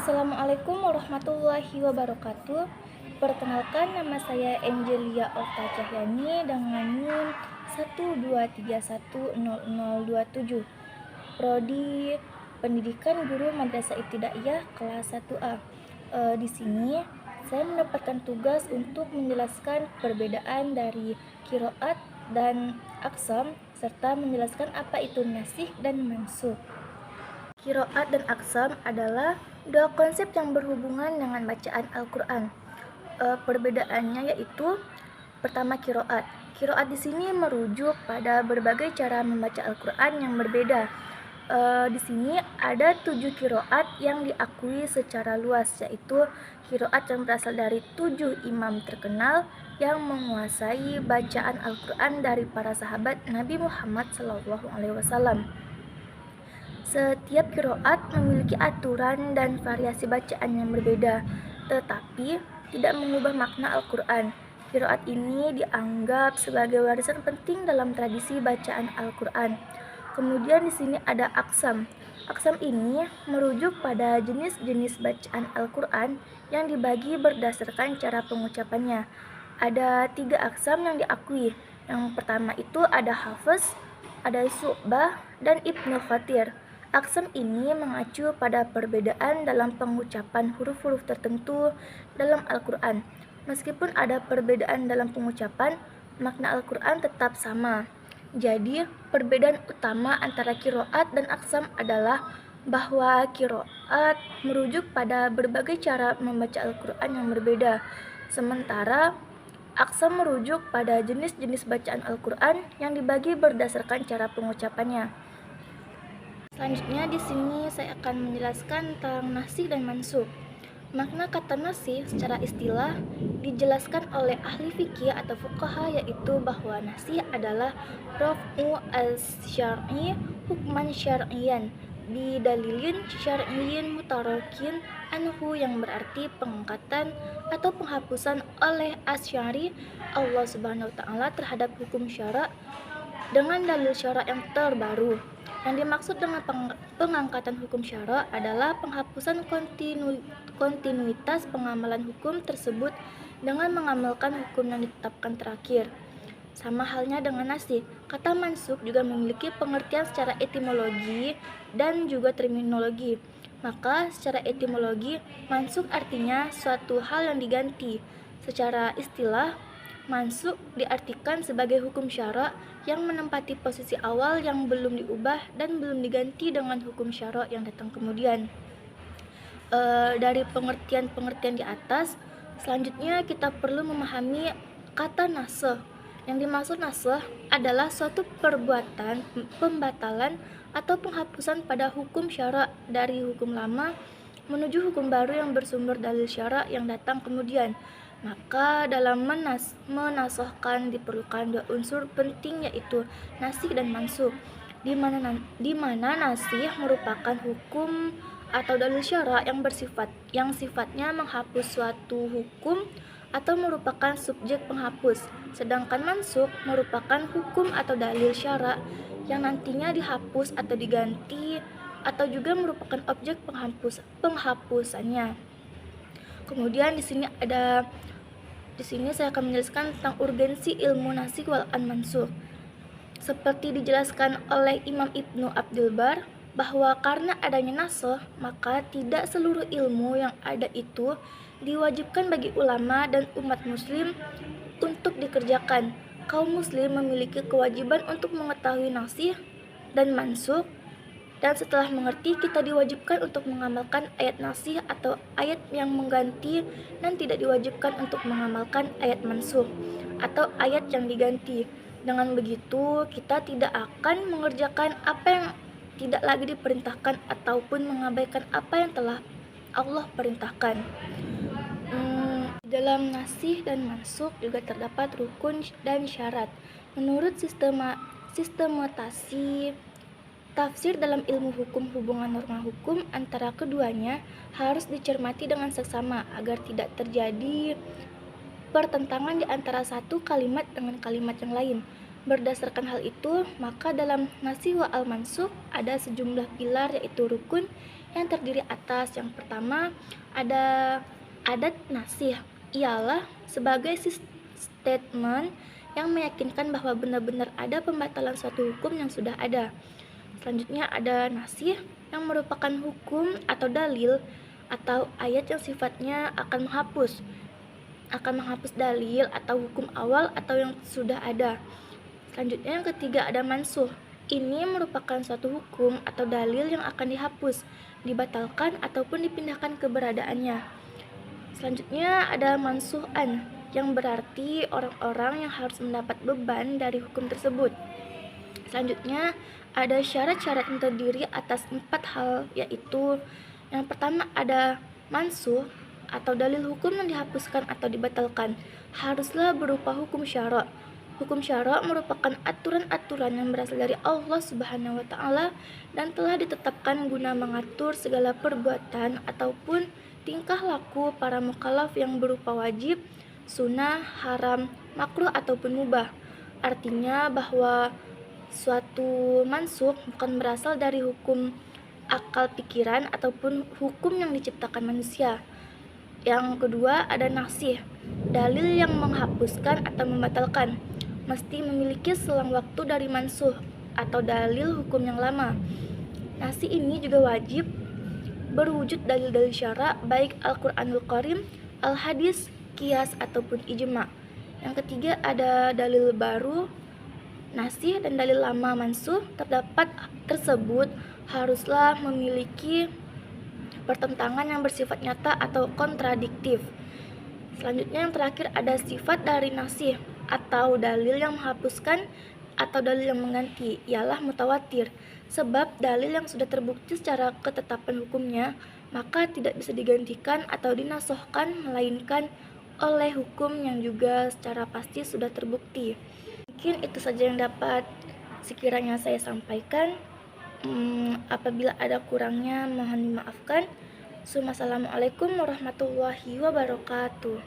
Assalamualaikum warahmatullahi wabarakatuh. Perkenalkan, nama saya Angelia Okta Cahyani dengan NIM 123100027. Prodi Pendidikan Guru Madrasah Ibtidaiyah kelas 1A. Di sini saya mendapatkan tugas untuk menjelaskan perbedaan dari qiraat dan aqsam serta menjelaskan apa itu nasikh dan mansukh. Qiraat dan aqsam adalah dua konsep yang berhubungan dengan bacaan Al-Quran. Perbedaannya yaitu pertama qiraat. Qiraat di sini merujuk pada berbagai cara membaca Al-Quran yang berbeda. Di sini ada 7 qiraat yang diakui secara luas, yaitu qiraat yang berasal dari 7 imam terkenal yang menguasai bacaan Al-Quran dari para sahabat Nabi Muhammad SAW. Setiap qiraat memiliki aturan dan variasi bacaan yang berbeda, tetapi tidak mengubah makna Al-Quran. Qiraat ini dianggap sebagai warisan penting dalam tradisi bacaan Al-Quran. Kemudian di sini ada aqsam. Aqsam ini merujuk pada jenis-jenis bacaan Al-Quran yang dibagi berdasarkan cara pengucapannya. Ada 3 aqsam yang diakui. Yang pertama itu ada Hafiz, ada Syu'bah, dan Ibnu Katsir. Aqsam ini mengacu pada perbedaan dalam pengucapan huruf-huruf tertentu dalam Al-Quran. Meskipun ada perbedaan dalam pengucapan, makna Al-Quran tetap sama. Jadi, perbedaan utama antara qiraat dan aqsam adalah bahwa qiraat merujuk pada berbagai cara membaca Al-Quran yang berbeda, sementara aqsam merujuk pada jenis-jenis bacaan Al-Quran yang dibagi berdasarkan cara pengucapannya. Selanjutnya di sini saya akan menjelaskan tentang nasikh dan mansukh. Makna kata nasikh secara istilah dijelaskan oleh ahli fikih atau fuqaha, yaitu bahwa nasikh adalah raf'u al-syar'i hukman syar'iyan bidalilin syar'iyyin mutarakin anhu, yang berarti pengangkatan atau penghapusan oleh asy-syari Allah Subhanahu wa taala terhadap hukum syara' dengan dalil syara' yang terbaru. Yang dimaksud dengan pengangkatan hukum syara' adalah penghapusan kontinuitas pengamalan hukum tersebut dengan mengamalkan hukum yang ditetapkan terakhir. Sama halnya dengan nasikh, kata mansukh juga memiliki pengertian secara etimologi dan juga terminologi. Maka secara etimologi, mansukh artinya suatu hal yang diganti. Secara istilah, mansukh diartikan sebagai hukum syara' yang menempati posisi awal yang belum diubah dan belum diganti dengan hukum syara' yang datang kemudian. Dari pengertian-pengertian di atas, selanjutnya kita perlu memahami kata nasikh. Yang dimaksud nasikh adalah suatu perbuatan pembatalan atau penghapusan pada hukum syara' dari hukum lama menuju hukum baru yang bersumber dalil syara' yang datang kemudian. Maka dalam menasohkan diperlukan 2 unsur penting, yaitu nasikh dan mansukh, di mana nasikh merupakan hukum atau dalil syara' yang sifatnya menghapus suatu hukum atau merupakan subjek penghapus, sedangkan mansukh merupakan hukum atau dalil syara' yang nantinya dihapus atau diganti atau juga merupakan objek penghapusannya. Kemudian di sini saya akan menjelaskan tentang urgensi ilmu nasikh wal mansukh. Seperti dijelaskan oleh Imam Ibnu Abdul Bar, bahwa karena adanya nasikh, maka tidak seluruh ilmu yang ada itu diwajibkan bagi ulama dan umat muslim untuk dikerjakan. Kaum muslim memiliki kewajiban untuk mengetahui nasikh dan mansukh, dan setelah mengerti, kita diwajibkan untuk mengamalkan ayat nasikh atau ayat yang mengganti, dan tidak diwajibkan untuk mengamalkan ayat mansukh atau ayat yang diganti. Dengan begitu, kita tidak akan mengerjakan apa yang tidak lagi diperintahkan ataupun mengabaikan apa yang telah Allah perintahkan. Dalam nasikh dan mansukh juga terdapat rukun dan syarat. Menurut sistematasi tafsir dalam ilmu hukum, hubungan norma hukum antara keduanya harus dicermati dengan seksama agar tidak terjadi pertentangan di antara satu kalimat dengan kalimat yang lain. Berdasarkan hal itu, maka dalam nasikh wa al-mansukh ada sejumlah pilar, yaitu rukun yang terdiri atas yang pertama ada adat nasikh, ialah sebagai statement yang meyakinkan bahwa benar-benar ada pembatalan suatu hukum yang sudah ada. Selanjutnya ada nasikh yang merupakan hukum atau dalil atau ayat yang sifatnya akan menghapus dalil atau hukum awal atau yang sudah ada. Selanjutnya yang ketiga ada mansukh. Ini merupakan suatu hukum atau dalil yang akan dihapus, dibatalkan ataupun dipindahkan keberadaannya. Selanjutnya ada mansukhan, yang berarti orang-orang yang harus mendapat beban dari hukum tersebut. Selanjutnya ada syarat-syarat yang terdiri atas 4 hal, yaitu yang pertama ada mansukh atau dalil hukum yang dihapuskan atau dibatalkan haruslah berupa hukum syara'. Hukum syara' merupakan aturan-aturan yang berasal dari Allah Subhanahu wa taala dan telah ditetapkan guna mengatur segala perbuatan ataupun tingkah laku para mukallaf yang berupa wajib, sunnah, haram, makruh ataupun mubah. Artinya bahwa suatu mansukh bukan berasal dari hukum akal pikiran ataupun hukum yang diciptakan manusia. Yang kedua ada nasikh, dalil yang menghapuskan atau membatalkan mesti memiliki selang waktu dari mansukh atau dalil hukum yang lama. Nasikh ini juga wajib berwujud dalil-dalil syara' baik Al-Qur'anul Karim, Al-Hadis, Qiyas ataupun ijma'. Yang ketiga ada dalil baru. Nasikh dan dalil lama mansukh terdapat tersebut haruslah memiliki pertentangan yang bersifat nyata atau kontradiktif. Selanjutnya yang terakhir ada sifat dari nasikh atau dalil yang menghapuskan atau dalil yang mengganti, ialah mutawatir. Sebab dalil yang sudah terbukti secara ketetapan hukumnya maka tidak bisa digantikan atau dinasohkan melainkan oleh hukum yang juga secara pasti sudah terbukti. Mungkin itu saja yang dapat sekiranya saya sampaikan. Apabila ada kurangnya mohon dimaafkan. Assalamualaikum warahmatullahi wabarakatuh.